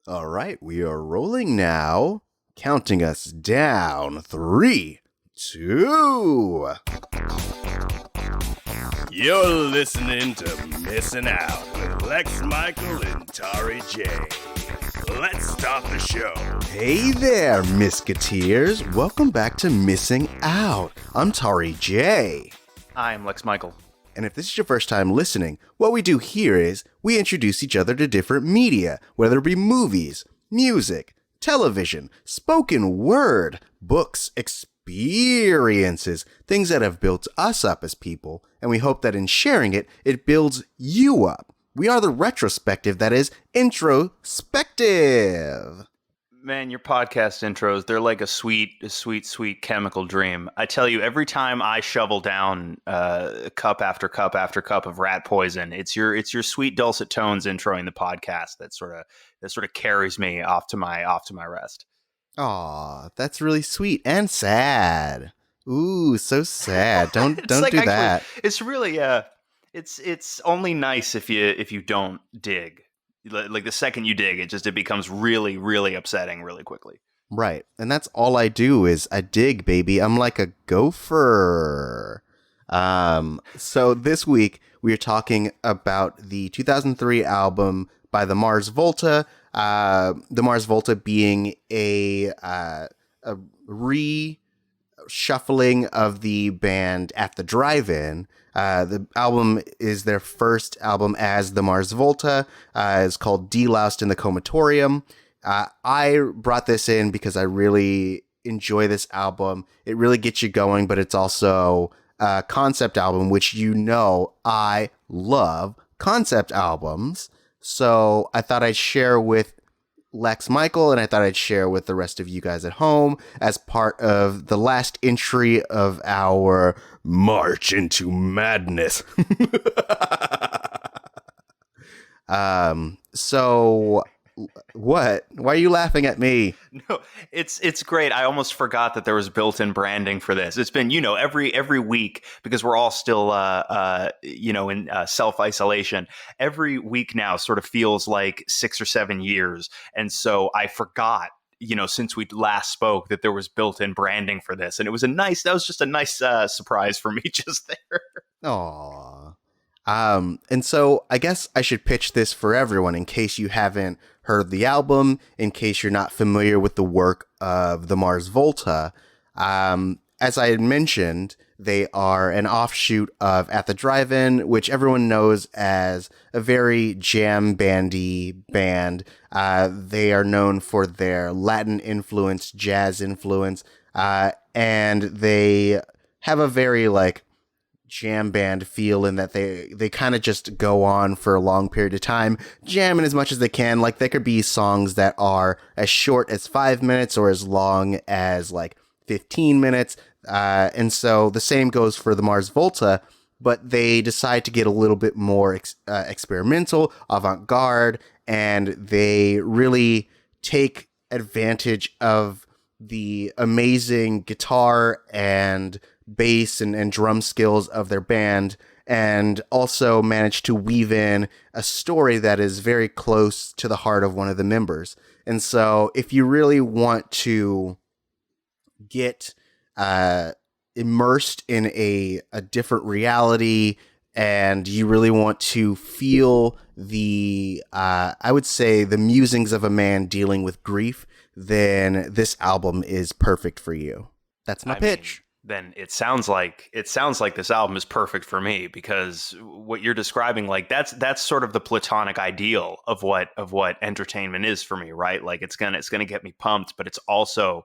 All right, we are rolling now. Counting us down. 3, 2. You're listening to Missing Out with Lex Michael and Tauri J. Let's start the show. Hey there, Misketeers. Welcome back to Missing Out. I'm Tauri J. I'm Lex Michael. And if this is your first time listening, what we do here is we introduce each other to different media, whether it be movies, music, television, spoken word, books, experiences, things that have built us up as people, and we hope that in sharing it, it builds you up. We are the retrospective that is introspective. Man, your podcast intros, they're like a sweet chemical dream. I tell you, every time I shovel down cup after cup after cup of rat poison, it's your sweet dulcet tones introing the podcast that sort of carries me off to my rest. Aw, that's really sweet and sad. Ooh, so sad. Don't do that. It's really it's only nice if you don't dig. Like the second you dig, it becomes really, really upsetting really quickly. Right. And that's all I do is I dig, baby. I'm like a gopher. So this week we are talking about the 2003 album by the Mars Volta. The Mars Volta being a reshuffling of the band at the drive-in. The album is their first album as the Mars Volta. It's called De-Loused in the Comatorium. I brought this in because I really enjoy this album. It really gets you going, but it's also a concept album, which I love concept albums. So I thought I'd share with Lex Michael, and I thought I'd share with the rest of you guys at home as part of the last entry of our March into Madness. So what? Why are you laughing at me? No, it's great. I almost forgot that there was built-in branding for this. It's been, every week, because we're all still, in self-isolation. Every week now sort of feels like 6 or 7 years. And so I forgot, since we last spoke, that there was built-in branding for this. And that was just a nice surprise for me just there. Aww. And so I guess I should pitch this for everyone in case you haven't heard the album, in case you're not familiar with the work of the Mars Volta. As I had mentioned, they are an offshoot of At the Drive-In, which everyone knows as a very jam bandy band. They are known for their Latin influence, jazz influence, and they have a very jam band feel in that they kind of just go on for a long period of time, jamming as much as they can. Like, there could be songs that are as short as 5 minutes or as long as 15 minutes. And so the same goes for the Mars Volta, but they decide to get a little bit more experimental, avant-garde, and they really take advantage of the amazing guitar and bass and drum skills of their band, and also manage to weave in a story that is very close to the heart of one of the members. And so if you really want to get immersed in a different reality, and you really want to feel the, I would say, the musings of a man dealing with grief, then this album is perfect for you. That's my pitch. Then it sounds like this album is perfect for me, because what you're describing, that's sort of the platonic ideal of what entertainment is for me, right? Like, it's gonna get me pumped, but it's also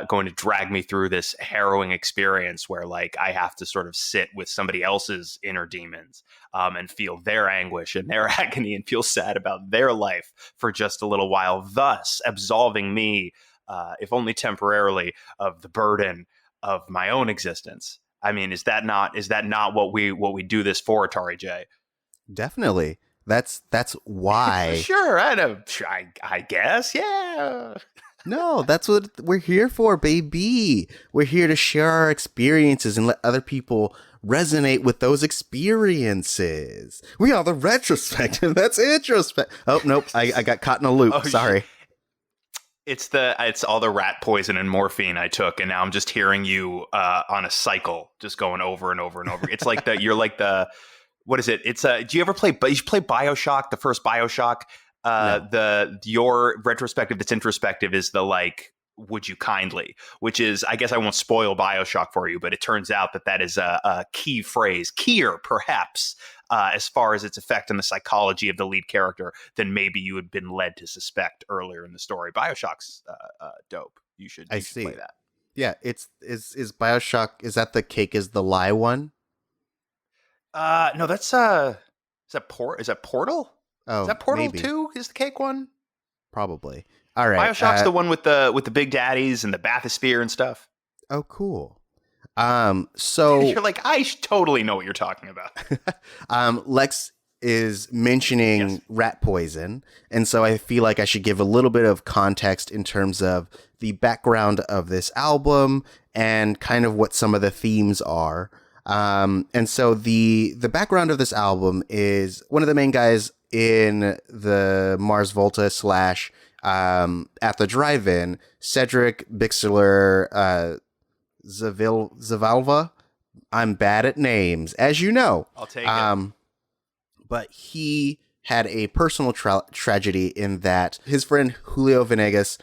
going to drag me through this harrowing experience where I have to sort of sit with somebody else's inner demons and feel their anguish and their agony and feel sad about their life for just a little while, thus absolving me, if only temporarily, of the burden of my own existence. I mean, is that not what we do this for, Tauri J? Definitely. That's why. Sure, I know. I guess, yeah. No, that's what we're here for, baby. We're here to share our experiences and let other people resonate with those experiences. We are the retrospective. That's introspective. Oh, nope. I got caught in a loop. Oh shit. Sorry. It's all the rat poison and morphine I took, and now I'm just hearing you on a cycle, just going over and over and over. It's like you're like the what is it? It's do you ever play? But you play Bioshock, the first Bioshock. No. The your retrospective that's introspective is the like. Would you kindly? Which is, I guess I won't spoil Bioshock for you, but it turns out that is a key phrase, keyer perhaps, as far as its effect on the psychology of the lead character than maybe you had been led to suspect earlier in the story. Bioshock's dope. I You should play see. that. Yeah, is BioShock, is that the cake is the lie one? No, that's is that Portal? Is Oh, that Portal maybe. 2 is the cake one? Probably. All right. Bioshock's the one with the big daddies and the bathysphere and stuff. Oh, cool. So You're like, I totally know what you're talking about. Lex is mentioning Yes. rat poison, and so I feel like I should give a little bit of context in terms of the background of this album and kind of what some of the themes are. And so the background of this album is one of the main guys in the Mars Volta slash at the drive-in, Cedric Bixler Zavalva. I'm bad at names, as you know. I'll take it. But he had a personal tragedy in that his friend Julio Venegas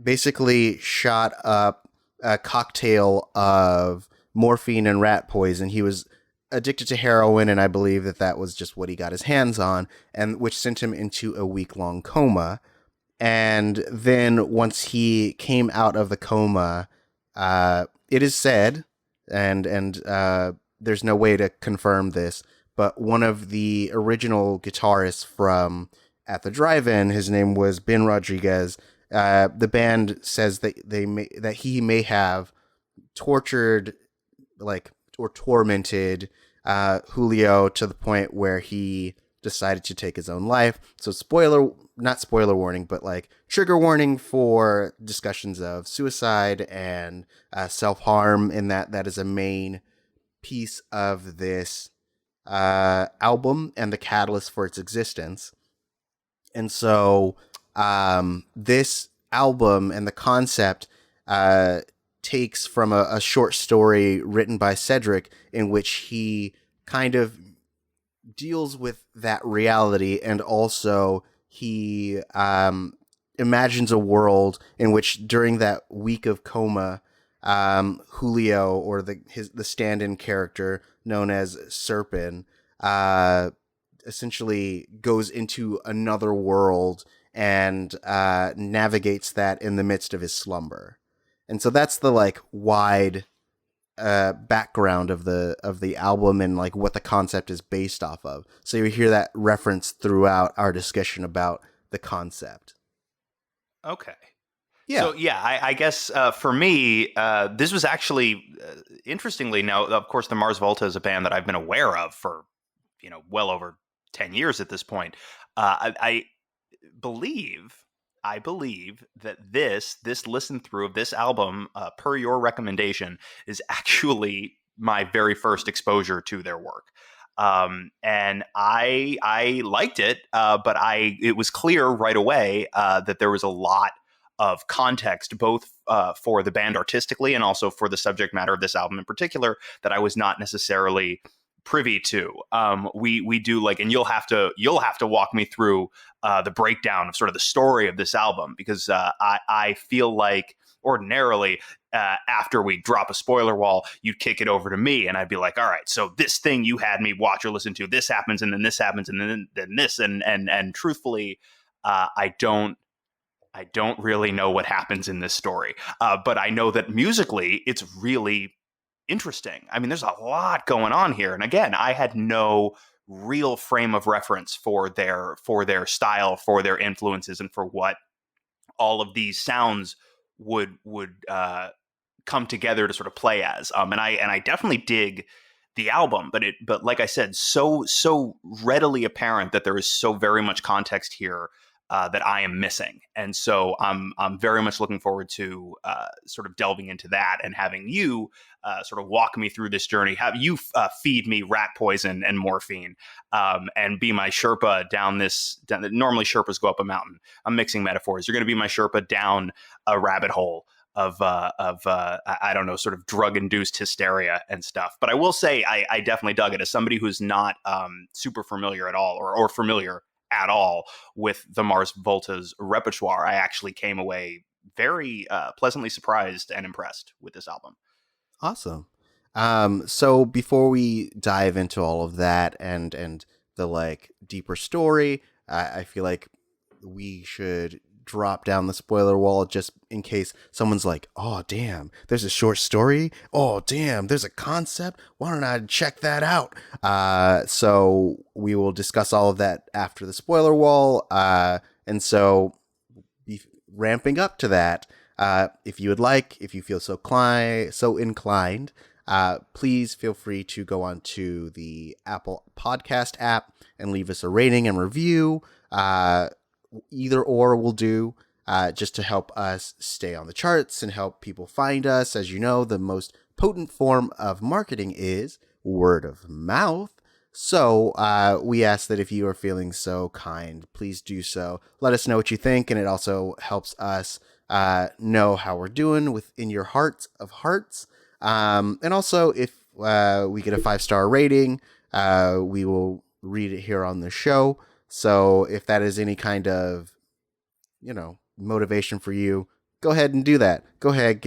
basically shot up a cocktail of morphine and rat poison. He was addicted to heroin, and I believe that was just what he got his hands on, and which sent him into a week-long coma. And then once he came out of the coma, it is said, and there's no way to confirm this, but one of the original guitarists from At the Drive-In, his name was Ben Rodriguez. The band says that he may have tortured, like, or tormented Julio to the point where he decided to take his own life. So not spoiler warning, but like trigger warning for discussions of suicide and self-harm, and that is a main piece of this album and the catalyst for its existence. And so this album and the concept takes from a short story written by Cedric, in which he kind of deals with that reality, and also he imagines a world in which during that week of coma, Julio, or the stand-in character known as Serpin, essentially goes into another world and navigates that in the midst of his slumber. And so that's the like wide background of the album and like what the concept is based off of. So you hear that reference throughout our discussion about the concept. Okay. Yeah. So yeah, I guess for me, this was actually interestingly. Now, of course, the Mars Volta is a band that I've been aware of for well over 10 years at this point. I believe I believe that this listen through of this album, per your recommendation, is actually my very first exposure to their work. And I liked it, but it was clear right away that there was a lot of context, both for the band artistically and also for the subject matter of this album in particular, that I was not necessarily privy to. We do like, and you'll have to walk me through the breakdown of sort of the story of this album, because I feel like ordinarily after we drop a spoiler wall, you'd kick it over to me and I'd be like, all right, so this thing you had me watch or listen to, this happens and then this happens and then this, and truthfully, I don't really know what happens in this story, but I know that musically it's really interesting. I mean, there's a lot going on here, and again, I had no real frame of reference for their style, for their influences, and for what all of these sounds would come together to sort of play as. And I definitely dig the album, but like I said, so readily apparent that there is so very much context here that I am missing. And so I'm very much looking forward to sort of delving into that and having you sort of walk me through this journey, have you feed me rat poison and morphine, and be my Sherpa down this. Normally Sherpas go up a mountain. I'm mixing metaphors. You're going to be my Sherpa down a rabbit hole of I don't know, sort of drug induced hysteria and stuff. But I will say I definitely dug it as somebody who's not super familiar at all or familiar at all with the Mars Volta's repertoire. I actually came away very pleasantly surprised and impressed with this album. Awesome. So before we dive into all of that and the like deeper story, I feel like we should drop down the spoiler wall just in case someone's like, oh damn, there's a short story. Oh damn, there's a concept. Why don't I check that out? So we will discuss all of that after the spoiler wall. And so ramping up to that, if you would like, if you feel so inclined, please feel free to go on to the Apple Podcast app and leave us a rating and review. Either or will do, just to help us stay on the charts and help people find us. As you know, the most potent form of marketing is word of mouth. So we ask that if you are feeling so kind, please do so. Let us know what you think, and it also helps us know how we're doing within your hearts of hearts. And also, if we get a 5-star rating, we will read it here on the show. So if that is any kind of, motivation for you, go ahead and do that. Go ahead,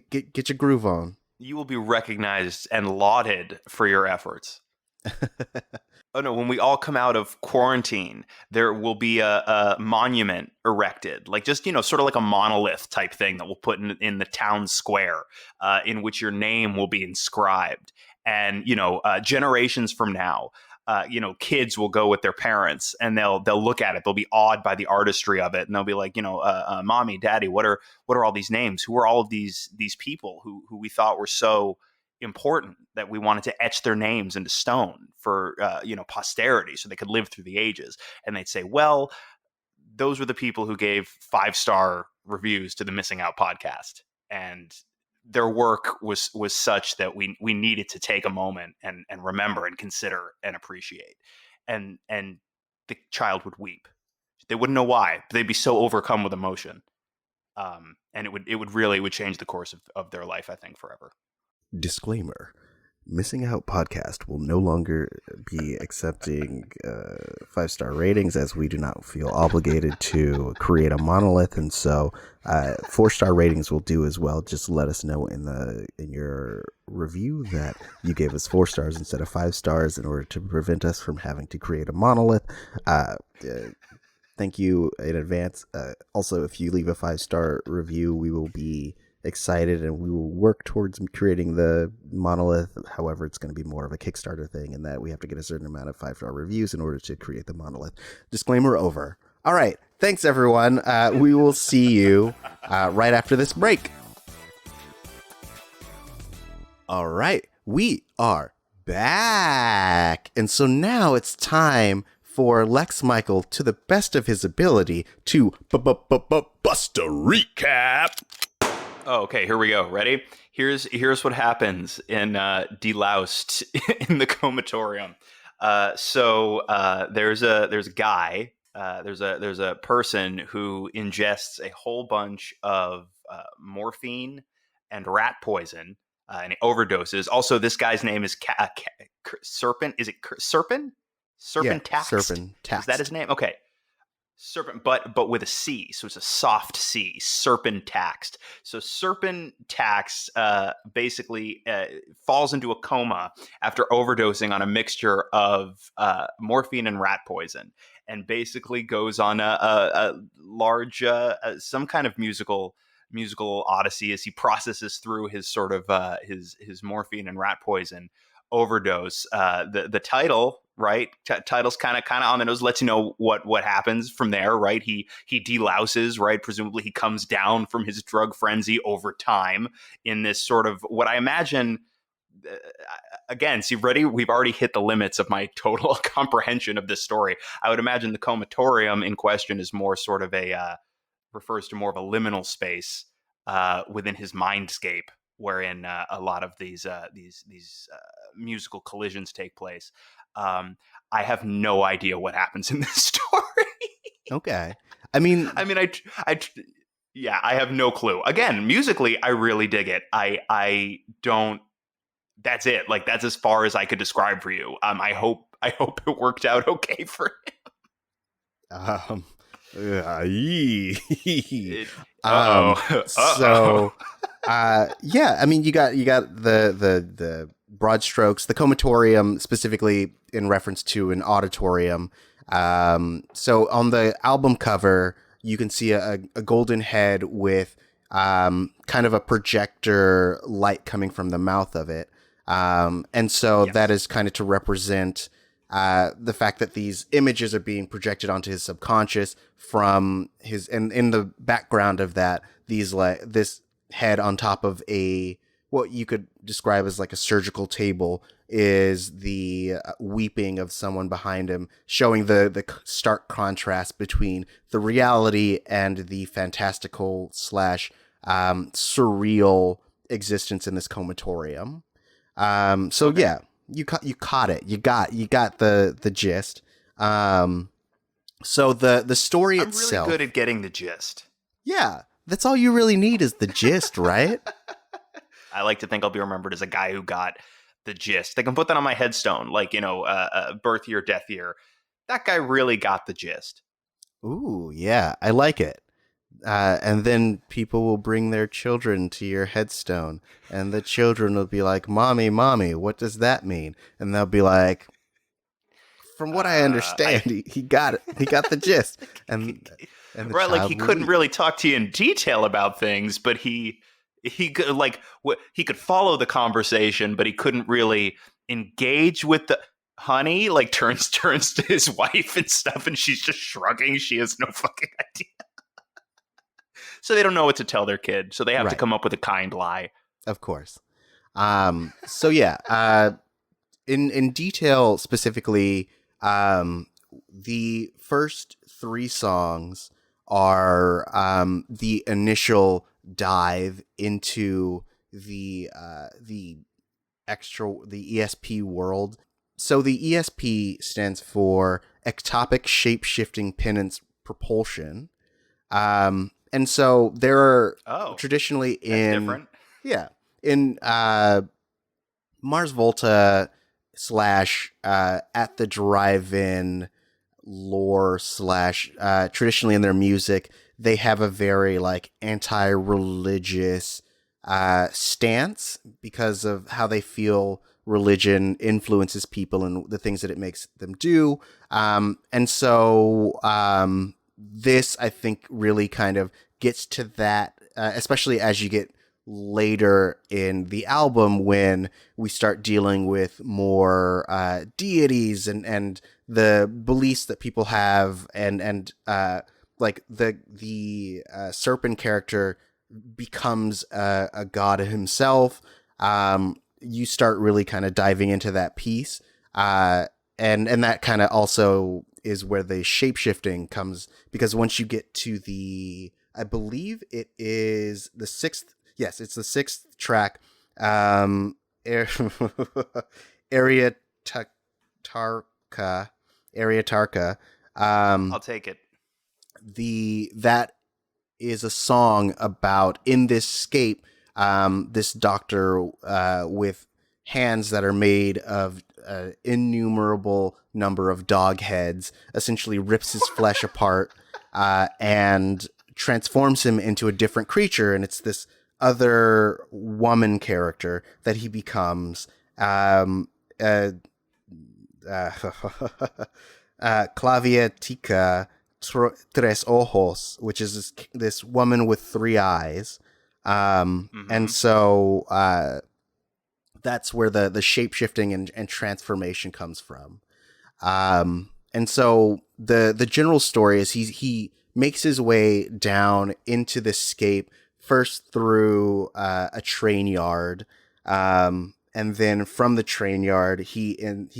get your groove on. You will be recognized and lauded for your efforts. Oh no, when we all come out of quarantine, there will be a monument erected, like just, sort of like a monolith type thing that we'll put in the town square, in which your name will be inscribed. And, generations from now, kids will go with their parents and they'll look at it. They'll be awed by the artistry of it. And they'll be like, mommy, daddy, what are all these names? Who are all of these people who we thought were so important that we wanted to etch their names into stone for, posterity so they could live through the ages? And they'd say, well, those were the people who gave 5-star reviews to the Missing Out podcast. And their work was such that we needed to take a moment and remember and consider and appreciate. And the child would weep. They wouldn't know why, but they'd be so overcome with emotion. And it would change the course of their life, I think, forever. Disclaimer. Missing Out podcast will no longer be accepting 5-star ratings, as we do not feel obligated to create a monolith, and so 4-star ratings will do as well. Just let us know in your review that you gave us 4 stars instead of 5 stars in order to prevent us from having to create a monolith. Thank you in advance. Also, if you leave a 5-star review, we will be excited and we will work towards creating the monolith. However, it's going to be more of a Kickstarter thing in that we have to get a certain amount of 5-star reviews in order to create the monolith. Disclaimer over. All right. Thanks, everyone. We will see you right after this break. All right. We are back. And so now it's time for Lex Michael, to the best of his ability, to bust a recap. Oh, okay, here we go. Ready? Here's what happens in De-Loused in the Comatorium. So there's a guy. There's a person who ingests a whole bunch of morphine and rat poison, and he overdoses. Also, this guy's name is Serpent. Is it Serpent? Serpent Taxed? Serpent Taxed. Is that his name? Okay. Serpent, but with a C, so it's a soft C. Serpent Taxed. So Serpent Taxed basically falls into a coma after overdosing on a mixture of morphine and rat poison, and basically goes on a large some kind of musical odyssey as he processes through his sort of his morphine and rat poison overdose. The title, right? Title's kind of on the nose, lets you know what happens from there, right? He delouses, right? Presumably he comes down from his drug frenzy over time in this sort of what I imagine. again, see, ready, we've already hit the limits of my total comprehension of this story. I would imagine the comatorium in question is more sort of refers to more of a liminal space within his mindscape, wherein a lot of these musical collisions take place. I have no idea what happens in this story. Okay. I mean, I mean, I, yeah, I have no clue. Again, musically, I really dig it. I don't. That's it. Like that's as far as I could describe for you. I hope it worked out okay for um, yee. it. Uh oh. So, yeah, I mean, you got the broad strokes, the comatorium specifically in reference to an auditorium. So on the album cover, you can see a golden head with kind of a projector light coming from the mouth of it. And so Yes. that is kind of to represent the fact that these images are being projected onto his subconscious from his, and in the background of that, this head on top of what you could describe as like a surgical table is the weeping of someone behind him, showing the stark contrast between the reality and the fantastical slash surreal existence in this comatorium. So Okay. yeah, you caught it. You got the gist. So the story I'm really itself, good at getting the gist. yeah, that's all you really need is the gist, right? I like to think I'll be remembered as a guy who got the gist. They can put that on my headstone, like birth year, death year. That guy really got the gist. Ooh, yeah, I like it. And then people will bring their children to your headstone, and the children will be like, "Mommy, mommy, what does that mean?" And they'll be like, "From what I understand, I he got it. He got the gist." And the right, like child he will couldn't weep. really talk to you in detail about things, but he could he could follow the conversation, but he couldn't really engage with the honey. Like turns to his wife and stuff, and she's just shrugging. She has no fucking idea. So they don't know what to tell their kid. So they have to Right, come up with a kind lie. of course. So yeah, in detail specifically, the first three songs are the initial dive into the ESP world. So the ESP stands for ectopic shape shifting penance propulsion. And so there are Oh, traditionally that's in different. yeah in Mars Volta slash at the drive-in lore slash traditionally in their music, they have a very like anti-religious stance because of how they feel religion influences people and the things that it makes them do. And so this, I think, really kind of gets to that, especially as you get later in the album when we start dealing with more deities and the beliefs that people have and like the serpent character becomes a god himself. You start really kind of diving into that piece, and that kind of also is where the shape shifting comes, because once you get to I believe it is the sixth. Yes, it's the sixth track. Ar- Area Tarka, Area Tarka. I'll take it. That is a song about in this scape, this doctor with hands that are made of innumerable number of dog heads essentially rips his flesh apart and transforms him into a different creature, and it's this other woman character that he becomes. Uh, uh, Claviatica Tres Ojos, which is this woman with three eyes. And Mm-hmm. so that's where the shape shifting and transformation comes from. And so the general story is he makes his way down into the scape first through a train yard, And then from the train yard, he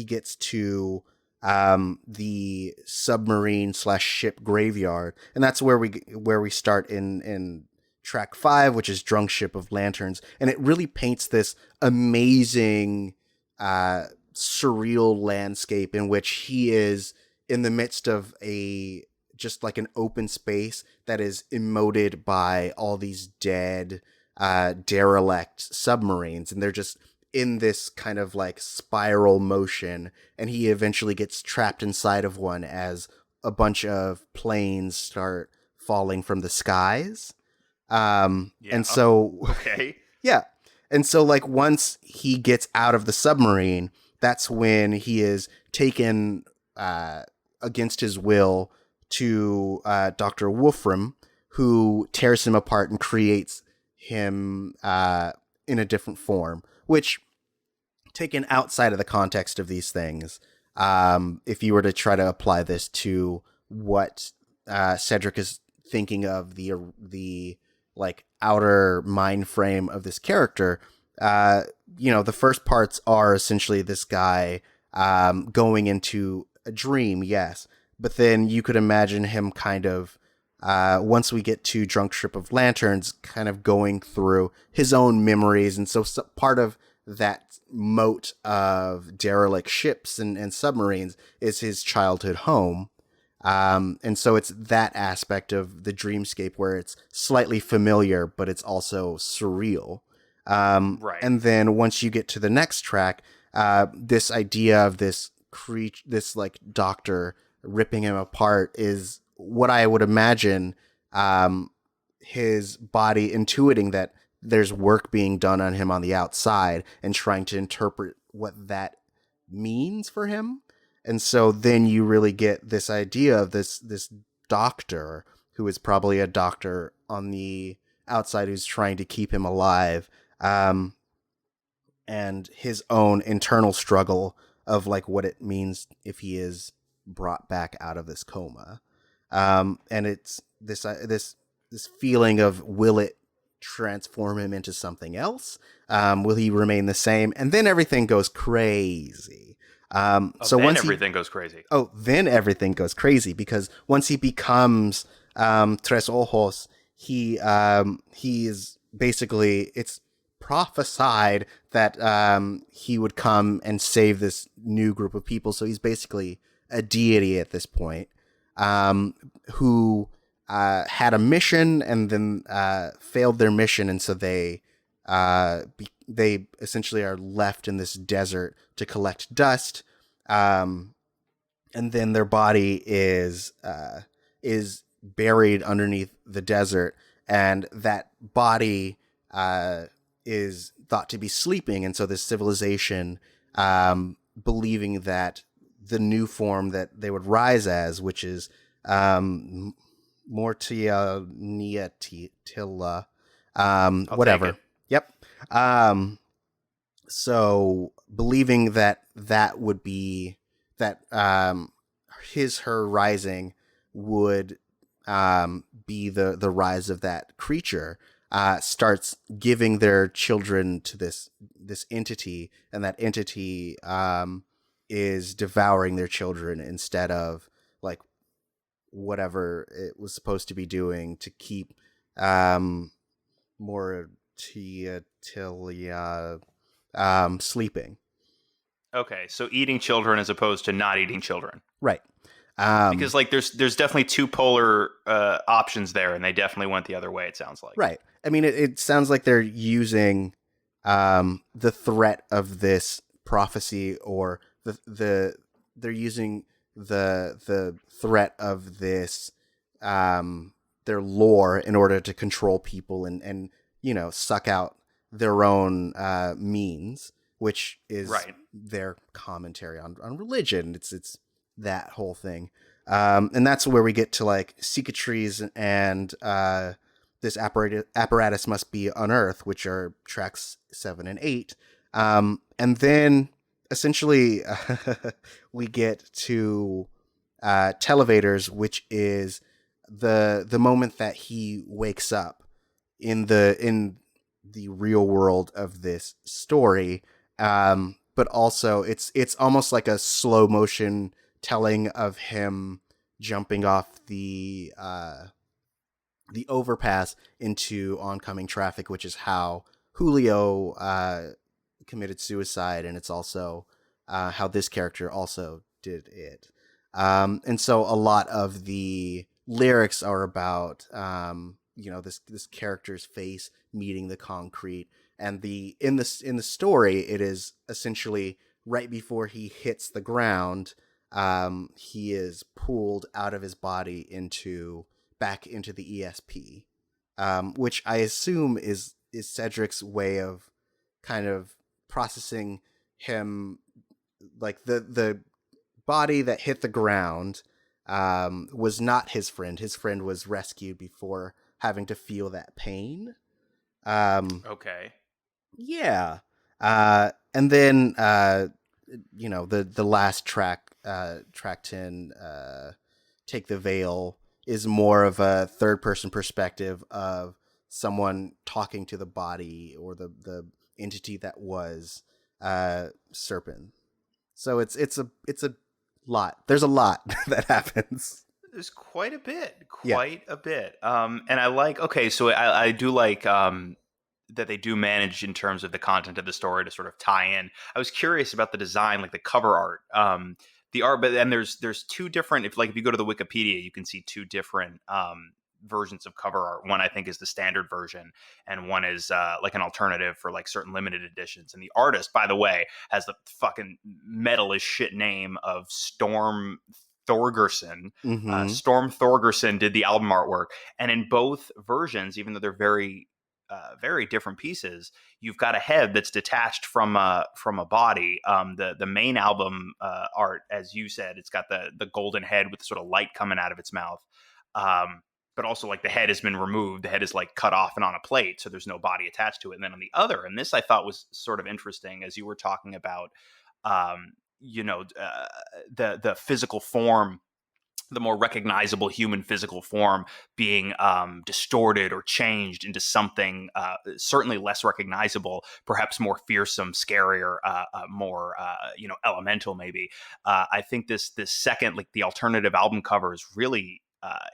gets to the submarine / ship graveyard, and that's where we start in track 5, which is Drunk Ship of Lanterns, and it really paints this amazing surreal landscape in which he is in the midst of a just like an open space that is emoted by all these dead derelict submarines, and they're just in this kind of like spiral motion, and he eventually gets trapped inside of one as a bunch of planes start falling from the skies. And so, okay. yeah. And so, like, once he gets out of the submarine, that's when he is taken against his will to Dr. Wolfram, who tears him apart and creates him in a different form, which, taken outside of the context of these things, if you were to try to apply this to what Cedric is thinking of the like outer mind frame of this character, the first parts are essentially this guy going into a dream, yes, but then you could imagine him kind of once we get to Drunk Ship of Lanterns, kind of going through his own memories, and so part of that moat of derelict ships and submarines is his childhood home. And so it's that aspect of the dreamscape where it's slightly familiar, but it's also surreal. Right. And then once you get to the next track, this idea of this like doctor ripping him apart is what I would imagine his body intuiting that there's work being done on him on the outside and trying to interpret what that means for him. And so then you really get this idea of this doctor who is probably a doctor on the outside who's trying to keep him alive, and his own internal struggle of like what it means if he is brought back out of this coma. And it's this feeling of, will it transform him into something else? Will he remain the same? And then everything goes crazy. Then everything goes crazy. Then everything goes crazy, because once he becomes Tres Ojos, he is basically, it's prophesied that he would come and save this new group of people. So he's basically a deity at this point, who had a mission and then failed their mission, and so they essentially are left in this desert to collect dust, and then their body is buried underneath the desert, and that body is thought to be sleeping, and so this civilization, believing that the new form that they would rise as, which is Mortia Niatilla, whatever. Yep. So believing that would be that her rising would be the rise of that creature, starts giving their children to this entity, and that entity is devouring their children instead of like whatever it was supposed to be doing to keep Mortiatilia sleeping. Okay, so eating children as opposed to not eating children. Right. Because like there's definitely two polar options there, and they definitely went the other way, it sounds like. Right. I mean, it sounds like they're using the threat of this prophecy, or they're using the threat of this their lore in order to control people and suck out their own means, which is right. Their commentary on religion. It's that whole thing. And that's where we get to like cicatrices and this apparatus must be unearthed, which are tracks 7 and 8. And then essentially we get to Televators, which is the moment that he wakes up in the real world of this story, But also it's almost like a slow motion telling of him jumping off the overpass into oncoming traffic, which is how Julio committed suicide, and it's also how this character also did it. And so a lot of the lyrics are about this character's face meeting the concrete, and the story it is essentially right before he hits the ground. He is pulled out of his body into back into the ESP, which I assume is Cedric's way of kind of processing him, like the body that hit the ground was not his friend. His friend was rescued before having to feel that pain. Okay. Yeah. And then the last track, track 10, Take the Veil, is more of a third person perspective of someone talking to the body or the entity that was Serpent. So it's a lot. There's a lot that happens. There's quite a bit, Yeah. quite a bit. And I like, okay, so I do like that they do manage in terms of the content of the story to sort of tie in. I was curious about the design, like the cover art. The art, but then there's two different, if you go to the Wikipedia, you can see two different versions of cover art. One I think is the standard version, and one is like an alternative for like certain limited editions. And the artist, by the way, has the fucking metal as shit name of Storm Thorgerson. Mm-hmm. Storm Thorgerson did the album artwork, and in both versions, even though they're very different pieces, you've got a head that's detached from a body. The main album art, as you said, it's got the golden head with the sort of light coming out of its mouth. But also, like, the head has been removed. The head is like cut off and on a plate, so there's no body attached to it. And then on the other, and this I thought was sort of interesting, as you were talking about, um, the physical form, the more recognizable human physical form being distorted or changed into something certainly less recognizable, perhaps more fearsome, scarier, more elemental maybe. I think this second, like the alternative album cover, is really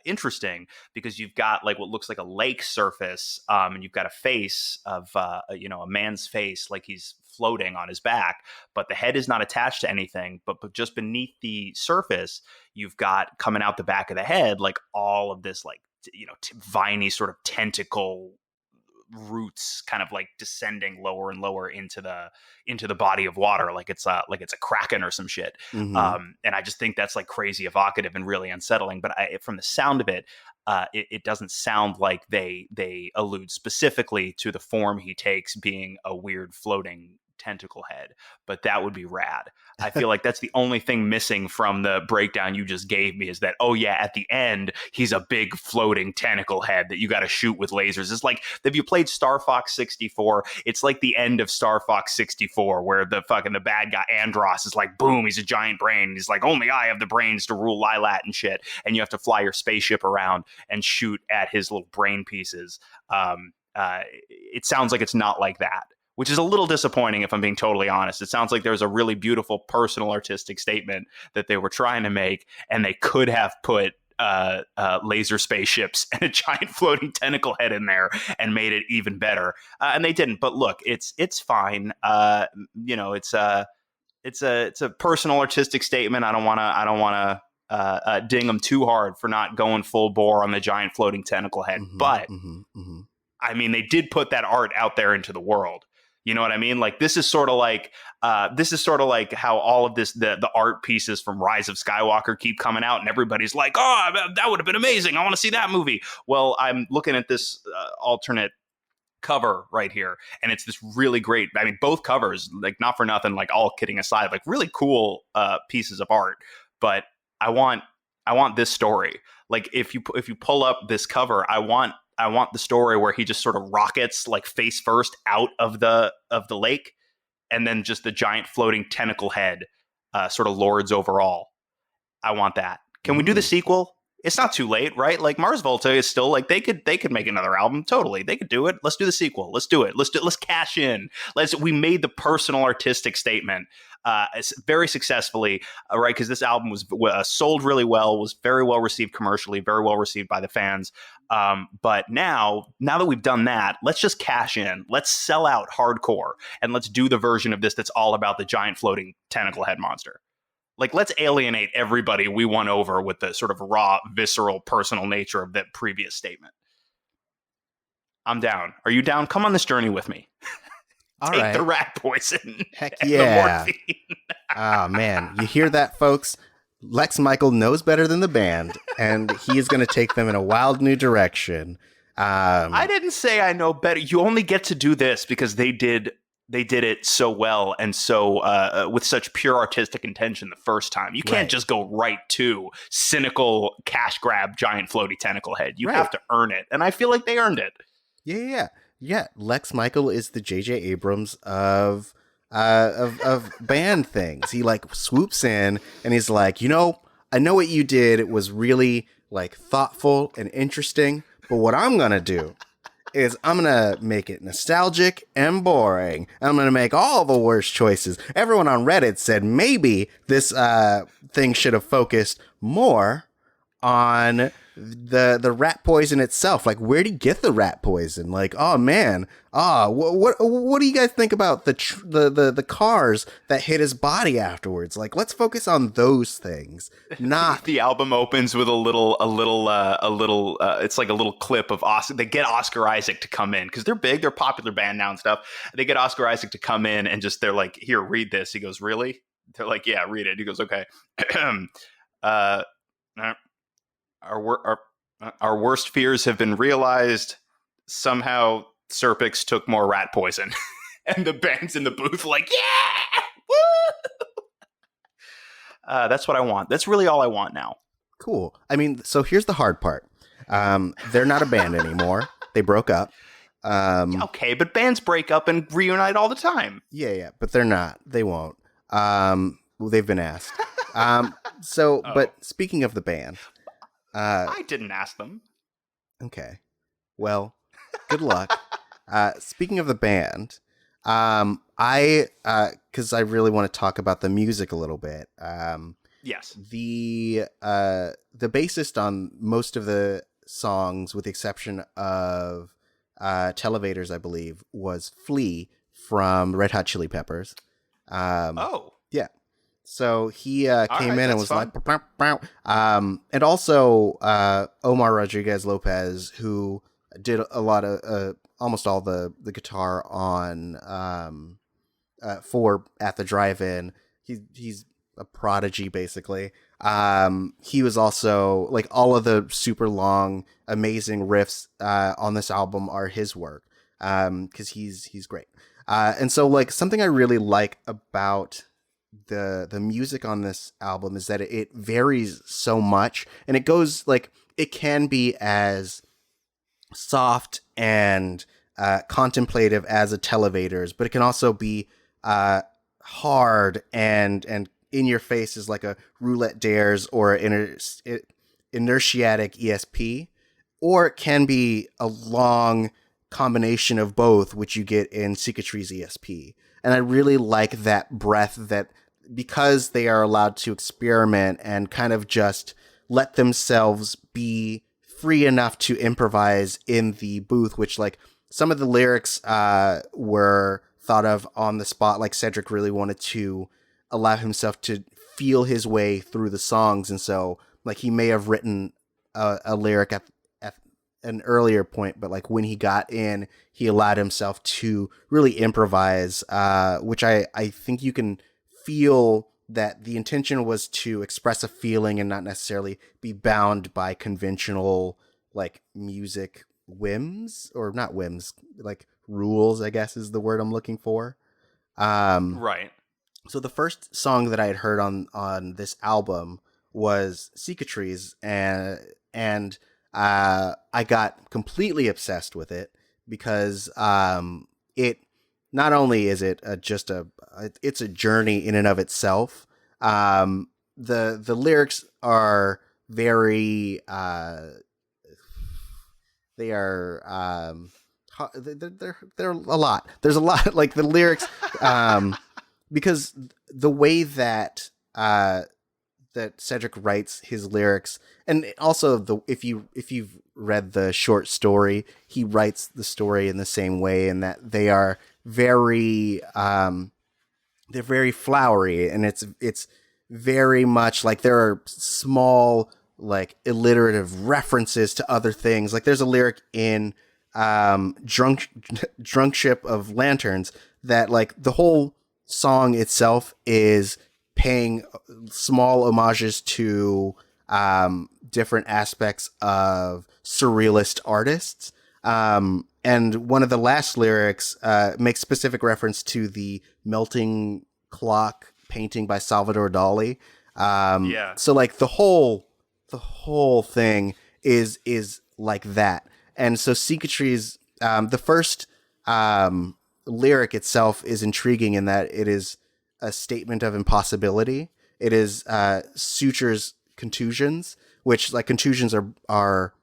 interesting, because you've got like what looks like a lake surface, and you've got a face of a man's face, like he's floating on his back, but the head is not attached to anything. But just beneath the surface, you've got coming out the back of the head like all of this like viney sort of tentacle roots, kind of like descending lower and lower into the body of water, like it's a kraken or some shit. Mm-hmm. And I just think that's like crazy evocative and really unsettling. But from the sound of it, it doesn't sound like they allude specifically to the form he takes being a weird floating tentacle head, but that would be rad. I feel like that's the only thing missing from the breakdown you just gave me, is that, oh yeah, at the end he's a big floating tentacle head that you got to shoot with lasers. It's like, if you played Star Fox 64, it's like the end of Star Fox 64 where the bad guy Andros is like, boom, he's a giant brain, he's like, only I have the brains to rule Lilat and shit, and you have to fly your spaceship around and shoot at his little brain pieces. It sounds like it's not like that, which is a little disappointing, if I'm being totally honest. It sounds like there's a really beautiful personal artistic statement that they were trying to make, and they could have put laser spaceships and a giant floating tentacle head in there and made it even better. And they didn't. But look, it's fine. It's a personal artistic statement. I don't want to ding them too hard for not going full bore on the giant floating tentacle head. Mm-hmm. But Mm-hmm. Mm-hmm. I mean, they did put that art out there into the world. You know what I mean? Like, this is sort of like how all of this, the art pieces from Rise of Skywalker keep coming out, and everybody's like, oh, that would have been amazing, I want to see that movie. Well, I'm looking at this alternate cover right here, and it's this really great, I mean, both covers, like, not for nothing, like, all kidding aside, like, really cool pieces of art. But I want this story. Like, if you pull up this cover, I want the story where he just sort of rockets like face first out of the lake, and then just the giant floating tentacle head sort of lords over all. I want that. Can we do the sequel? It's not too late, right? Like Mars Volta is still like they could make another album. Totally. They could do it. Let's do the sequel. Let's do it. Let's cash in. We made the personal artistic statement very successfully, right? Because this album was sold really well, was very well received commercially, very well received by the fans. But now that we've done that, let's just cash in. Let's sell out hardcore, and let's do the version of this that's all about the giant floating tentacle head monster. Like, let's alienate everybody we won over with the sort of raw, visceral, personal nature of that previous statement. I'm down. Are you down? Come on this journey with me. All Take right. the rat poison. Heck and yeah. the morphine. Oh, man. You hear that, folks? Lex Michael knows better than the band, and he is going to take them in a wild new direction. I didn't say I know better. You only get to do this because they did it so well and so with such pure artistic intention the first time. You can't just go right to cynical cash grab giant floaty tentacle head. You have to earn it, and I feel like they earned it. Yeah. Lex Michael is the J.J. Abrams of band things. He like swoops in and he's like, I know what you did. It was really like thoughtful and interesting, but what I'm gonna do is I'm going to make it nostalgic and boring. I'm going to make all the worst choices. Everyone on Reddit said maybe this thing should have focused more on the rat poison itself. Like, where'd he get the rat poison? Like, oh man, what do you guys think about the cars that hit his body afterwards? Like, let's focus on those things. Not the album opens with a little. It's like a little clip of Oscar. They get Oscar Isaac to come in because they're big, they're a popular band now and stuff. They get Oscar Isaac to come in and they're like, here, read this. He goes, really? They're like, yeah, read it. He goes, okay. Our worst fears have been realized. Somehow Serpix took more rat poison. And the band's in the booth like, yeah! Woo! That's what I want. That's really all I want now. Cool. I mean, so here's the hard part. They're not a band anymore. They broke up. Okay, but bands break up and reunite all the time. Yeah, but they're not. They won't. They've been asked. But speaking of the band... I didn't ask them. Okay. Well, good luck. Speaking of the band, because I really want to talk about the music a little bit. Yes. The bassist on most of the songs, with the exception of Televators, I believe, was Flea from Red Hot Chili Peppers. Yeah. So he came in and was fun. Like, bow, bow, bow. And also Omar Rodriguez Lopez, who did a lot of almost all the guitar on for At the Drive-In. He's a prodigy, basically. He was also like all of the super long, amazing riffs on this album are his work because he's great. And so like something I really like about the music on this album is that it varies so much, and it goes like it can be as soft and contemplative as a Televators, but it can also be hard and in your face as like a Roulette Dares or Inertiatic ESP, or it can be a long combination of both, which you get in Cicatrice ESP. And I really like that breadth, that because they are allowed to experiment and kind of just let themselves be free enough to improvise in the booth, which like some of the lyrics were thought of on the spot. Like Cedric really wanted to allow himself to feel his way through the songs. And so like he may have written a lyric at an earlier point, but like when he got in, he allowed himself to really improvise, which I think you can feel that the intention was to express a feeling and not necessarily be bound by conventional like music whims, or not whims, like rules, I guess is the word I'm looking for. Right. So the first song that I had heard on this album was Cicatrice, and I got completely obsessed with it because it not only is it it's a journey in and of itself. The lyrics are very they are they're a lot. There's a lot like the lyrics because the way that that Cedric writes his lyrics, and also the if you've read the short story, he writes the story in the same way, and that they are very they're very flowery, and it's very much like there are small like alliterative references to other things. Like there's a lyric in drunk ship of lanterns that like the whole song itself is paying small homages to different aspects of surrealist artists. And one of the last lyrics makes specific reference to the melting clock painting by Salvador Dali. Yeah. So like the whole thing is like that. And so Cicatrice, the first lyric itself is intriguing in that it is a statement of impossibility. It is sutures contusions, which like contusions are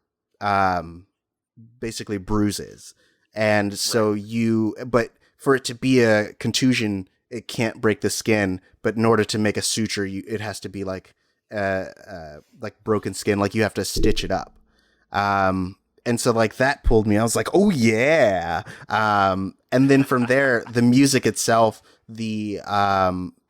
basically bruises. And so Right. but for it to be a contusion, it can't break the skin. But in order to make a suture, it has to be like broken skin. Like you have to stitch it up. And so like that pulled me. I was like, oh yeah. And then from there, the music itself, the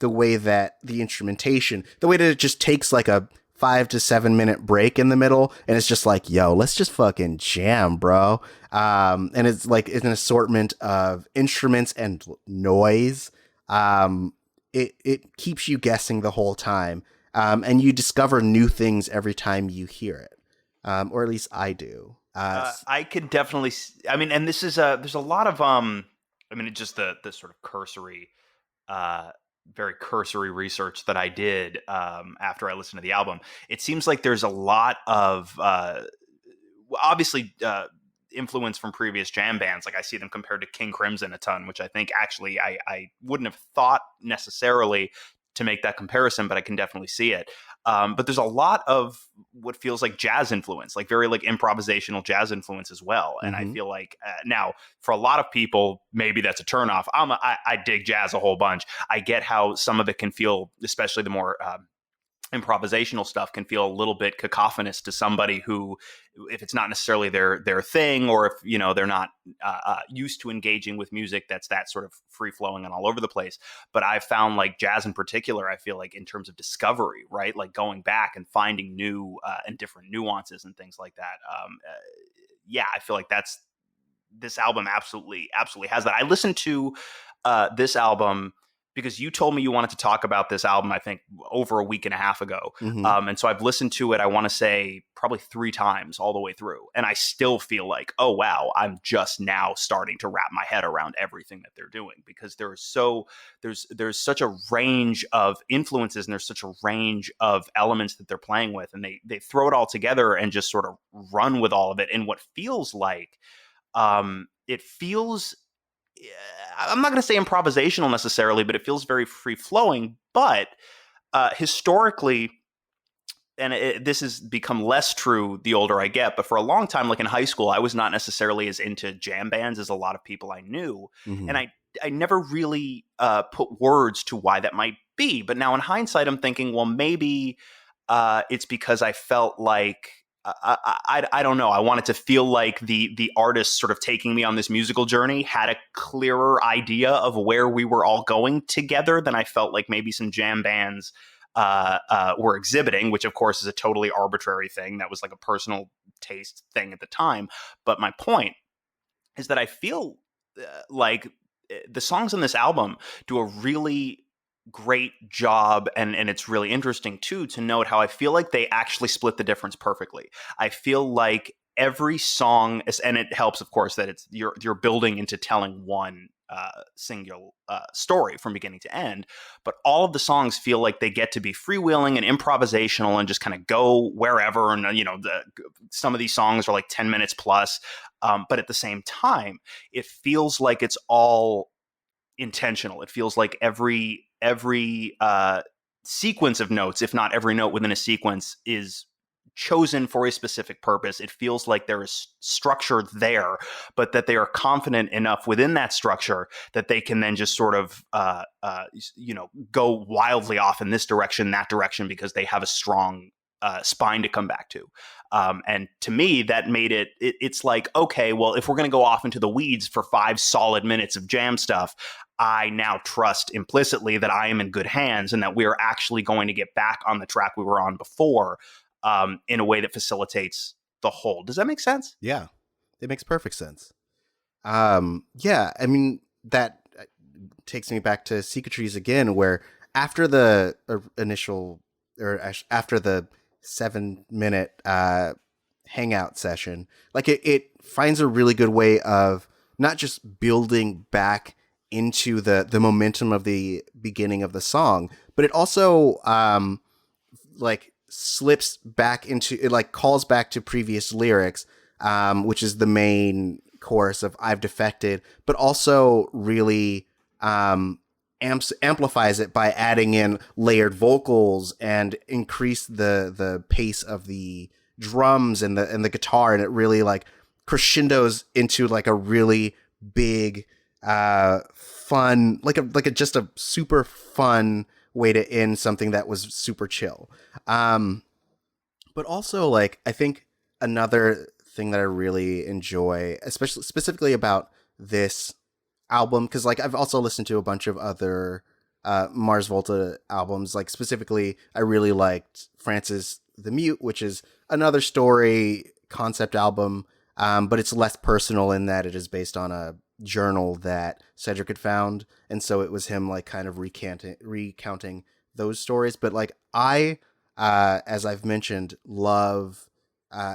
way that the instrumentation, the way that it just takes like a 5 to 7 minute break in the middle, and it's just like, yo, let's just fucking jam, bro. And it's like it's an assortment of instruments and noise. It keeps you guessing the whole time, and you discover new things every time you hear it, or at least I do. I could definitely. I mean, and this is there's a lot of I mean, it just the sort of cursory, uh, very cursory research that I did after I listened to the album. It seems like there's a lot of obviously influence from previous jam bands. Like I see them compared to King Crimson a ton, which I think actually I wouldn't have thought necessarily to make that comparison, but I can definitely see it. But there's a lot of what feels like jazz influence, like very like improvisational jazz influence as well. And I Mm-hmm. feel like now for a lot of people, maybe that's a turnoff. I dig jazz a whole bunch. I get how some of it can feel, especially the more improvisational stuff can feel a little bit cacophonous to somebody who, if it's not necessarily their thing, or if they're not used to engaging with music that's that sort of free flowing and all over the place. But I've found like jazz in particular, I feel like in terms of discovery, right, like going back and finding new and different nuances and things like that. Yeah, I feel like that's this album absolutely has that. I listened to this album because you told me you wanted to talk about this album, I think over a week and a half ago. Mm-hmm. And so I've listened to it, I want to say probably 3 times all the way through. And I still feel like, oh, wow, I'm just now starting to wrap my head around everything that they're doing, because there's such a range of influences and there's such a range of elements that they're playing with. And they throw it all together and just sort of run with all of it in what feels like it feels, I'm not going to say improvisational necessarily, but it feels very free flowing. But historically, and this has become less true the older I get, but for a long time, like in high school, I was not necessarily as into jam bands as a lot of people I knew. And Mm-hmm. I never really put words to why that might be. But now in hindsight, I'm thinking, well, maybe it's because I felt like I don't know. I wanted to feel like the artist sort of taking me on this musical journey had a clearer idea of where we were all going together than I felt like maybe some jam bands were exhibiting, which of course is a totally arbitrary thing. That was like a personal taste thing at the time. But my point is that I feel like the songs on this album do a really great job, and it's really interesting too to note how I feel like they actually split the difference perfectly. I feel like every song and it helps of course that it's you're building into telling one single story from beginning to end, but all of the songs feel like they get to be freewheeling and improvisational and just kind of go wherever. And some of these songs are like 10 minutes plus, but at the same time it feels like it's all intentional. It feels like every sequence of notes, if not every note within a sequence, is chosen for a specific purpose. It feels like there is structure there, but that they are confident enough within that structure that they can then just sort of, go wildly off in this direction, that direction, because they have a strong spine to come back to. And to me, that made it's like, okay, well, if we're going to go off into the weeds for 5 solid minutes of jam stuff, I now trust implicitly that I am in good hands and that we are actually going to get back on the track we were on before, in a way that facilitates the whole. Does that make sense? Yeah, it makes perfect sense. Yeah, I mean, that takes me back to Secret Trees again, where after the initial, or after the 7 minute hangout session, like it finds a really good way of not just building back into the momentum of the beginning of the song, but it also like slips back into it, like calls back to previous lyrics, which is the main chorus of I've Defected, but also really amplifies it by adding in layered vocals and increase the pace of the drums and the guitar, and it really like crescendos into like a really big fun, like a just a super fun way to end something that was super chill. But also, like, I think another thing that I really enjoy, especially specifically about this album, because like I've also listened to a bunch of other Mars Volta albums. Like specifically, I really liked Francis the Mute, which is another story concept album, but it's less personal in that it is based on a journal that Cedric had found, and so it was him like kind of recounting those stories. But like as I've mentioned, love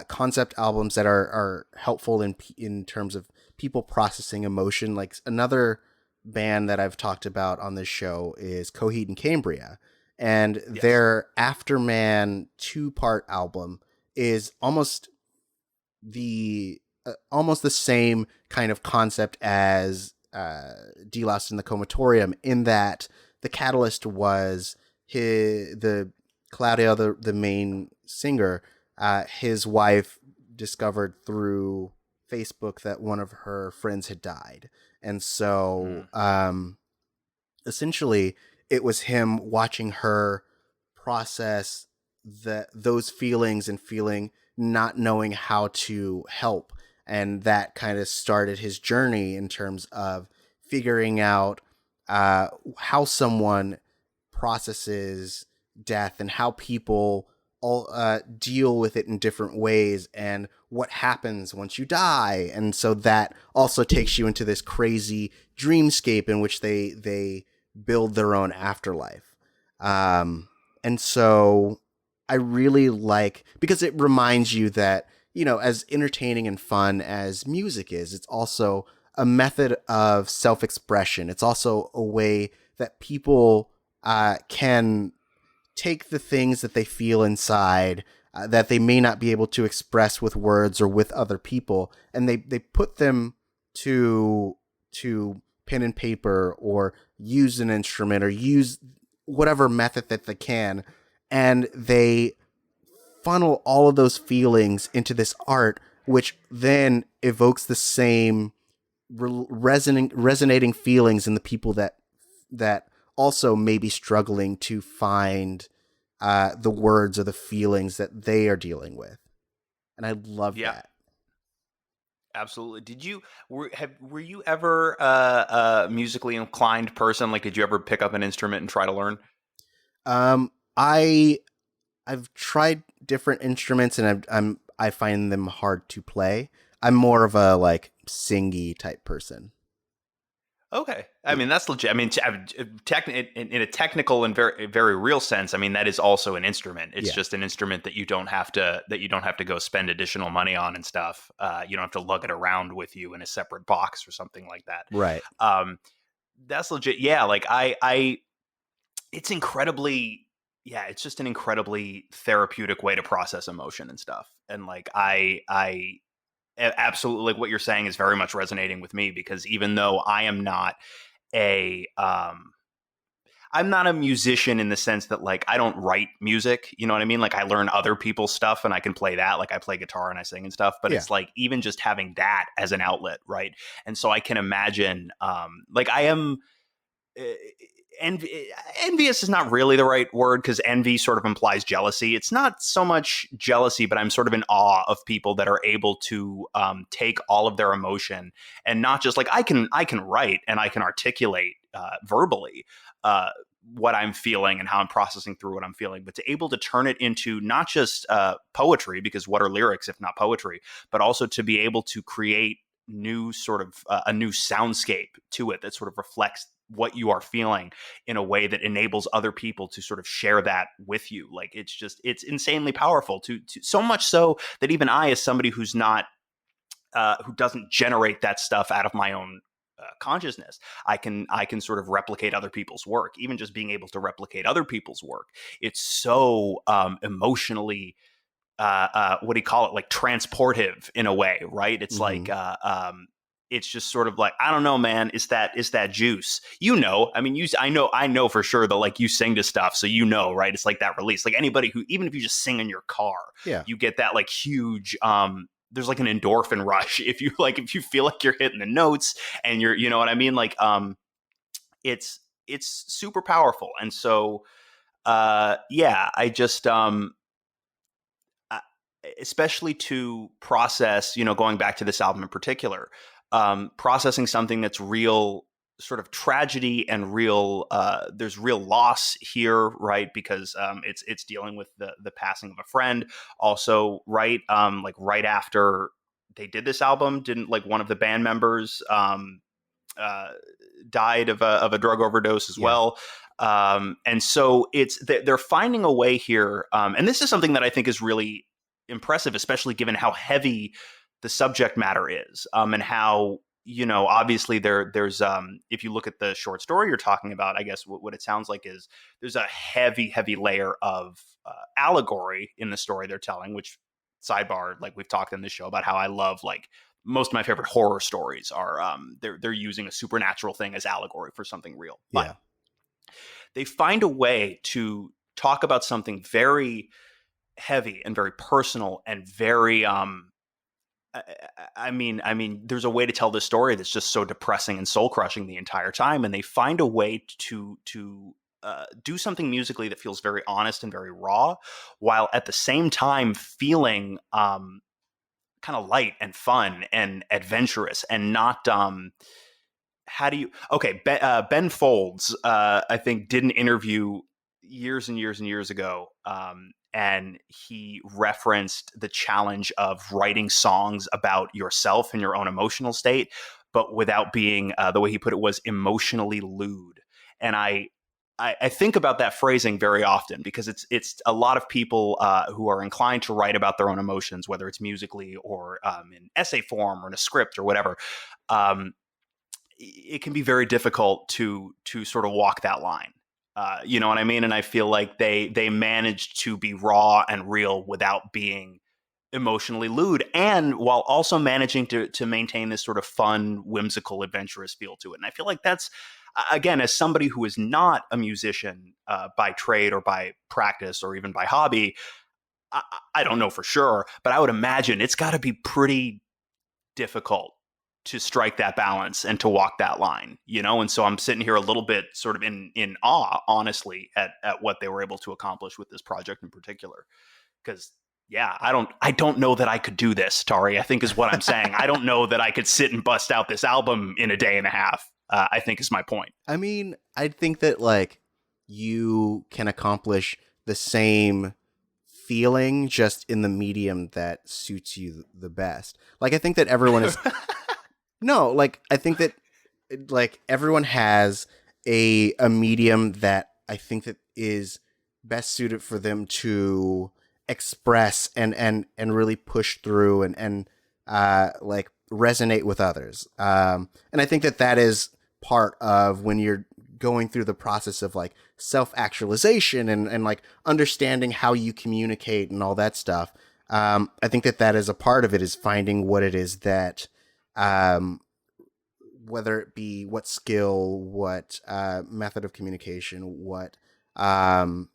concept albums that are helpful in terms of people processing emotion. Like another band that I've talked about on this show is Coheed and Cambria, and Yes. their Afterman 2-part album is almost the same kind of concept as De-Loused in the Comatorium, in that the catalyst was the Claudio, the main singer, his wife discovered through Facebook that one of her friends had died. And so Mm. essentially it was him watching her process those feelings and feeling not knowing how to help, and that kind of started his journey in terms of figuring out how someone processes death and how people all deal with it in different ways and what happens once you die. And so that also takes you into this crazy dreamscape in which they build their own afterlife. And so I really like, because it reminds you that, as entertaining and fun as music is, it's also a method of self-expression. It's also a way that people can take the things that they feel inside, that they may not be able to express with words or with other people, and they put them to pen and paper, or use an instrument, or use whatever method that they can, and they funnel all of those feelings into this art, which then evokes the same resonating feelings in the people that also may be struggling to find the words or the feelings that they are dealing with. And I love Yeah. that. Absolutely. Were you ever a musically inclined person? Like, did you ever pick up an instrument and try to learn? Um, I I've tried different instruments, and I find them hard to play. I'm more of a like singy type person. Okay, I Yeah. mean that's legit. I mean, in a technical and very very real sense, I mean that is also an instrument. It's Yeah. just an instrument that you don't have to go spend additional money on and stuff. You don't have to lug it around with you in a separate box or something like that. Right. Um, that's legit. Yeah, like it's incredibly, yeah, it's just an incredibly therapeutic way to process emotion and stuff. And like absolutely, like what you're saying is very much resonating with me, because even though I am not a I'm not a musician in the sense that like I don't write music, you know what I mean? Like I learn other people's stuff and I can play that. Like I play guitar and I sing and stuff, but Yeah. it's like even just having that as an outlet, right? And so I can imagine like I am uh, envious is not really the right word because envy sort of implies jealousy. It's not so much jealousy, but I'm sort of in awe of people that are able to take all of their emotion and not just like I can write and I can articulate verbally uh, what I'm feeling and how I'm processing through what I'm feeling, but to able to turn it into not just poetry, because what are lyrics if not poetry, but also to be able to create new sort of a new soundscape to it that sort of reflects what you are feeling in a way that enables other people to sort of share that with you. Like it's insanely powerful to so much so that even I, as somebody who's not who doesn't generate that stuff out of my own consciousness, I can sort of replicate other people's work. Even just being able to replicate other people's work, it's so emotionally what do you call it, like transportive in a way, right? It's Mm-hmm. like it's just sort of like, I don't know, man, is that juice, you know? I mean, I know for sure that like you sing to stuff, so you know, right? It's like that release, like anybody who, even if you just sing in your car, Yeah. you get that like huge there's like an endorphin rush if you feel like you're hitting the notes and you're, you know what I mean, like it's super powerful. And so yeah, I just uh, especially to process, going back to this album in particular, processing something that's real sort of tragedy and real, there's real loss here, right? Because it's dealing with the passing of a friend. Also, right, like right after they did this album, didn't like one of the band members uh, died of a drug overdose as Yeah. well. And so they're finding a way here, and this is something that I think is really impressive, especially given how heavy the subject matter is, and how, obviously there's if you look at the short story you're talking about, I guess what it sounds like is there's a heavy layer of allegory in the story they're telling. Which, sidebar, like we've talked in this show about how I love, like, most of my favorite horror stories are they're using a supernatural thing as allegory for something real. But Yeah. they find a way to talk about something very heavy and very personal and very I, I mean, there's a way to tell this story that's just so depressing and soul crushing the entire time, and they find a way to do something musically that feels very honest and very raw, while at the same time feeling kind of light and fun and adventurous, and not how do you, okay, Ben Folds, I think, did an interview years and years and years ago, and he referenced the challenge of writing songs about yourself and your own emotional state, but without being, the way he put it was, emotionally lewd. And I think about that phrasing very often, because it's a lot of people who are inclined to write about their own emotions, whether it's musically or in essay form or in a script or whatever. Um, it can be very difficult to sort of walk that line. You know what I mean? And I feel like they managed to be raw and real without being emotionally lewd, and while also managing to maintain this sort of fun, whimsical, adventurous feel to it. And I feel like that's, again, as somebody who is not a musician by trade or by practice or even by hobby, I, I don't know for sure, but I would imagine it's got to be pretty difficult to strike that balance and to walk that line. And so I'm sitting here a little bit sort of in awe, honestly, at what they were able to accomplish with this project in particular. Because, yeah, I don't know that I could do this, Tari, I think is what I'm saying. I don't know that I could sit and bust out this album in a day and a half, I think is my point. I mean, I think that like you can accomplish the same feeling just in the medium that suits you the best. Like I think that everyone is no, like I think that like everyone has a medium that I think that is best suited for them to express and really push through and like resonate with others. And I think that that is part of when you're going through the process of like self-actualization and like understanding how you communicate and all that stuff. I think that that is a part of it, is finding what it is that um whether it be what skill, what method of communication, what um,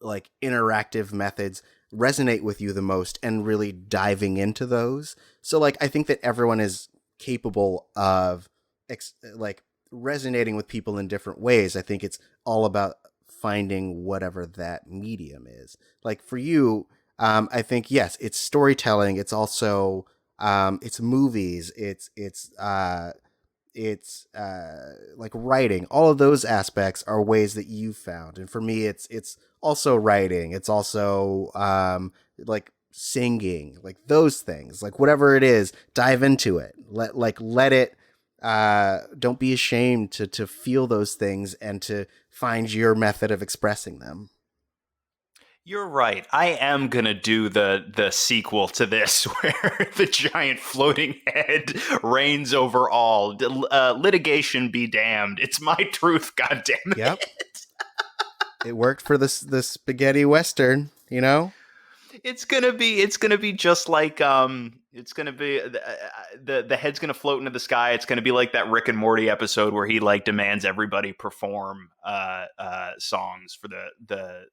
like interactive methods resonate with you the most, and really diving into those. So like I think that everyone is capable of like resonating with people in different ways. I think it's all about finding whatever that medium is. Like for you, I think yes, it's storytelling. It's also it's movies. It's like writing. All of those aspects are ways that you found, and for me it's also writing. It's also like singing, like those things, like whatever it is, dive into it. Let it don't be ashamed to feel those things and to find your method of expressing them. You're right. I am gonna do the sequel to this, where the giant floating head reigns over all. Litigation be damned. It's my truth. God damn Yep, it. it worked for the spaghetti western, you know. It's gonna be just like it's gonna be the head's gonna float into the sky. It's gonna be like that Rick and Morty episode where he like demands everybody perform songs for the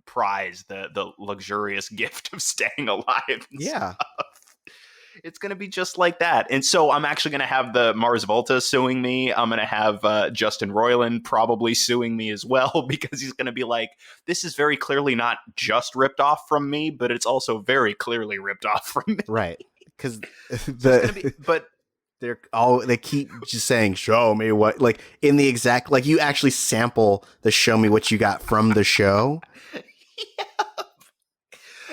prize, the luxurious gift of staying alive and Yeah. stuff. It's going to be just like that. And so I'm actually going to have the Mars Volta suing me. I'm going to have Justin Roiland probably suing me as well, because he's going to be like, this is very clearly not just ripped off from me, but it's also very clearly ripped off from me. Right. Because But they keep just saying, show me what, like in the exact, like you actually sample the show me what you got from the show.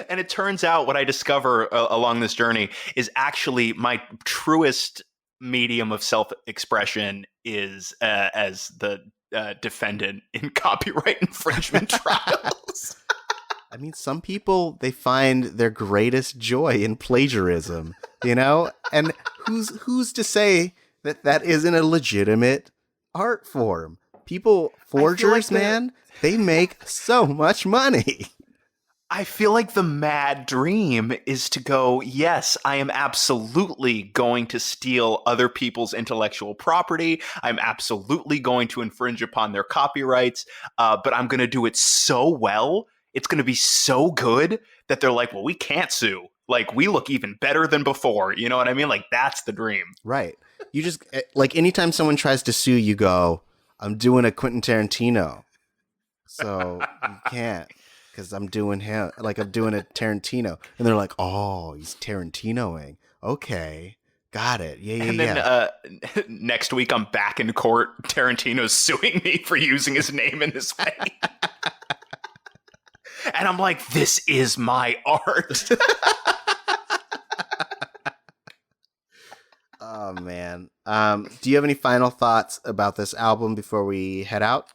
and it turns out what I discover along this journey is actually my truest medium of self-expression is as the defendant in copyright infringement trials. I mean, some people, they find their greatest joy in plagiarism, you know? And who's to say that that isn't a legitimate art form? People, forgers, like man, they make so much money. I feel like the mad dream is to go, yes, I am absolutely going to steal other people's intellectual property. I'm absolutely going to infringe upon their copyrights, but I'm going to do it so well. It's going to be so good that they're like, well, we can't sue. Like, we look even better than before. You know what I mean? Like, that's the dream. Right. You just, like, anytime someone tries to sue, you go, I'm doing a Quentin Tarantino. So you can't. Because I'm doing him, like I'm doing a Tarantino, and they're like, "Oh, he's Tarantinoing." Okay, got it. Yeah. And then next week, I'm back in court. Tarantino's suing me for using his name in this way, and I'm like, "This is my art." Oh man. Do you have any final thoughts about this album before we head out?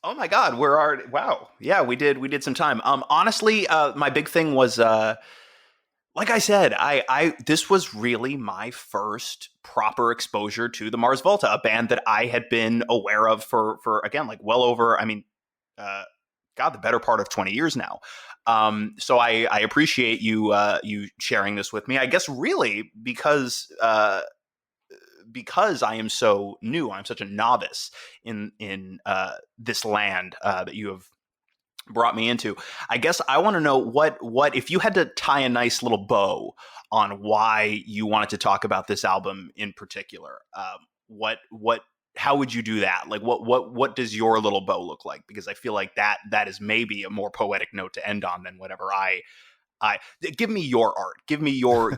Oh my God, we're already, wow. Yeah, we did some time. Honestly, my big thing was, like I said, this was really my first proper exposure to the Mars Volta, a band that I had been aware of for again, like well over, I mean, God, the better part of 20 years now. So I appreciate you sharing this with me. I guess really because I am so new, I'm such a novice in this land that you have brought me into. I guess I want to know what if you had to tie a nice little bow on why you wanted to talk about this album in particular. What how would you do that? Like what does your little bow look like? Because I feel like that is maybe a more poetic note to end on than whatever I give me your art, give me your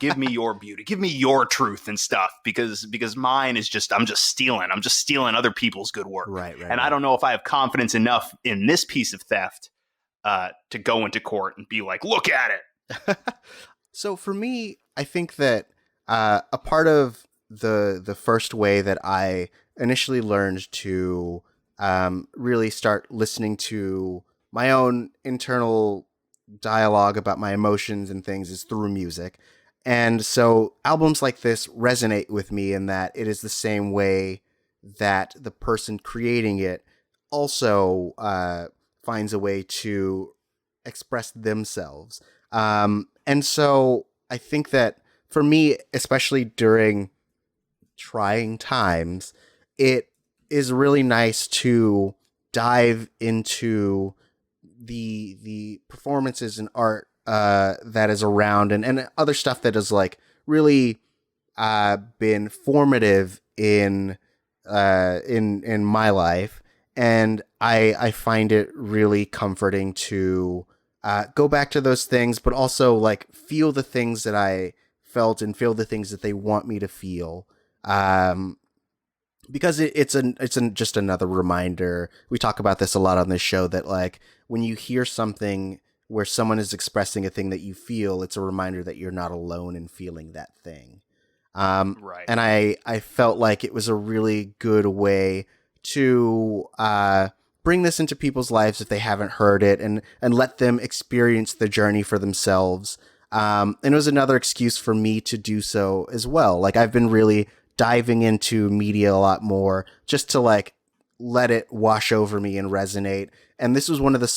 beauty, give me your truth and stuff, because mine is just I'm just stealing other people's good work, right. I don't know if I have confidence enough in this piece of theft to go into court and be like, look at it. So for me, I think that a part of the first way that I initially learned to really start listening to my own internal dialogue about my emotions and things is through music. And so albums like this resonate with me in that it is the same way that the person creating it also finds a way to express themselves. And so I think that for me, especially during trying times, it is really nice to dive into the performances and art that is around, and other stuff that is like really been formative in my life, and I find it really comforting to go back to those things, but also like feel the things that I felt and feel the things that they want me to feel. Because just another reminder. We talk about this a lot on this show, that like when you hear something where someone is expressing a thing that you feel, it's a reminder that you're not alone in feeling that thing. Right. And I felt like it was a really good way to bring this into people's lives if they haven't heard it, and let them experience the journey for themselves. And it was another excuse for me to do so as well. Like, I've been really diving into media a lot more just to like let it wash over me and resonate. And this was one of the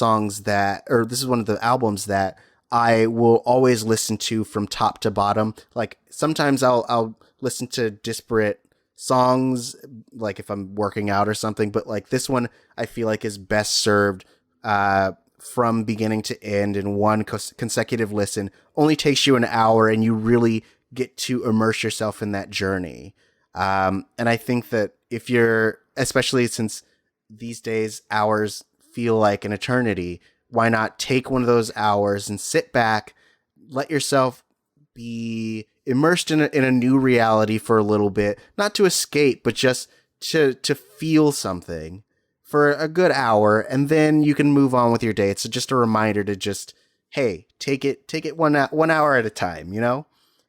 this is one of the albums that I will always listen to from top to bottom. Like, sometimes I'll listen to disparate songs, like if I'm working out or something, but like this one I feel like is best served from beginning to end in one consecutive listen. Only takes you an hour, and you really get to immerse yourself in that journey. And I think that if you're, especially since these days hours feel like an eternity, why not take one of those hours and sit back, let yourself be immersed in a new reality for a little bit, not to escape, but just to feel something for a good hour, and then you can move on with your day. It's just a reminder to just, hey, take it 1 hour at a time, you know?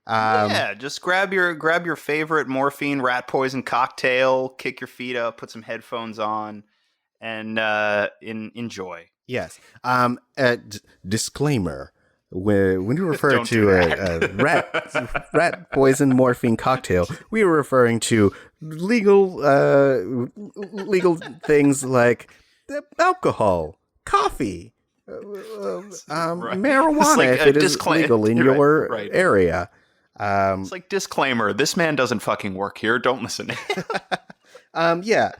Yeah, just grab your favorite morphine rat poison cocktail, kick your feet up, put some headphones on, and enjoy. Yes. Disclaimer: when you refer Don't to do a rat poison morphine cocktail, we were referring to legal things like alcohol, coffee, Right. marijuana, It's like if a it is legal in your right. area. It's like, disclaimer: this man doesn't fucking work here. Don't listen. Yeah.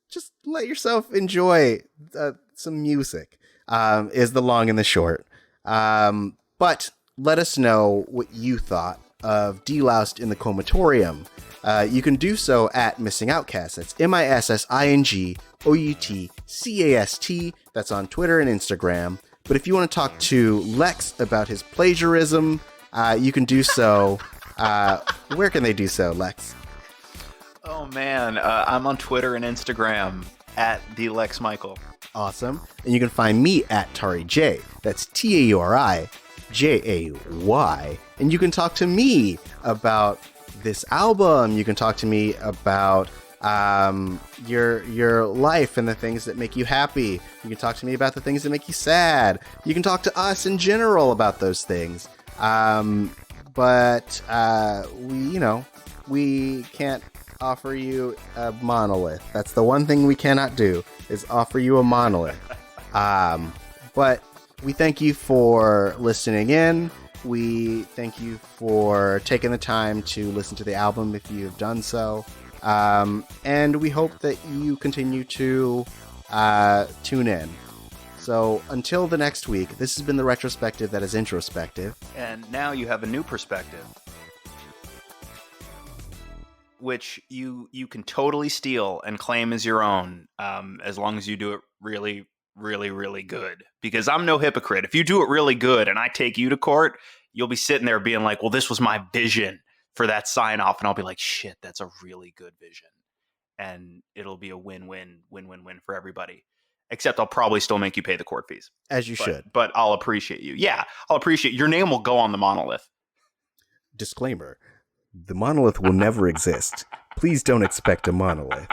Just let yourself enjoy some music. Is the long and the short. But let us know what you thought of De-Loused in the Comatorium. You can do so at Missing Outcast. That's MissingOutcast. That's on Twitter and Instagram. But if you want to talk to Lex about his plagiarism, you can do so. Where can they do so, Lex? Oh man, I'm on Twitter and Instagram at the Lex Michael. Awesome. And you can find me at Tauri J. That's TauriJay. And you can talk to me about this album. You can talk to me about your life and the things that make you happy. You can talk to me about the things that make you sad. You can talk to us in general about those things. But we can't offer you a monolith. That's the one thing we cannot do, is offer you a monolith. But we thank you for listening in. We thank you for taking the time to listen to the album if you have done so. And we hope that you continue to tune in. So until the next week, this has been the retrospective that is introspective. And now you have a new perspective, which you can totally steal and claim as your own, as long as you do it really, really, really good. Because I'm no hypocrite. If you do it really good and I take you to court, you'll be sitting there being like, well, this was my vision for that sign off. And I'll be like, shit, that's a really good vision. And it'll be a win-win for everybody. Except I'll probably still make you pay the court fees. As you should. But I'll appreciate you. Yeah, I'll appreciate your name will go on the monolith. Disclaimer: the monolith will never exist. Please don't expect a monolith.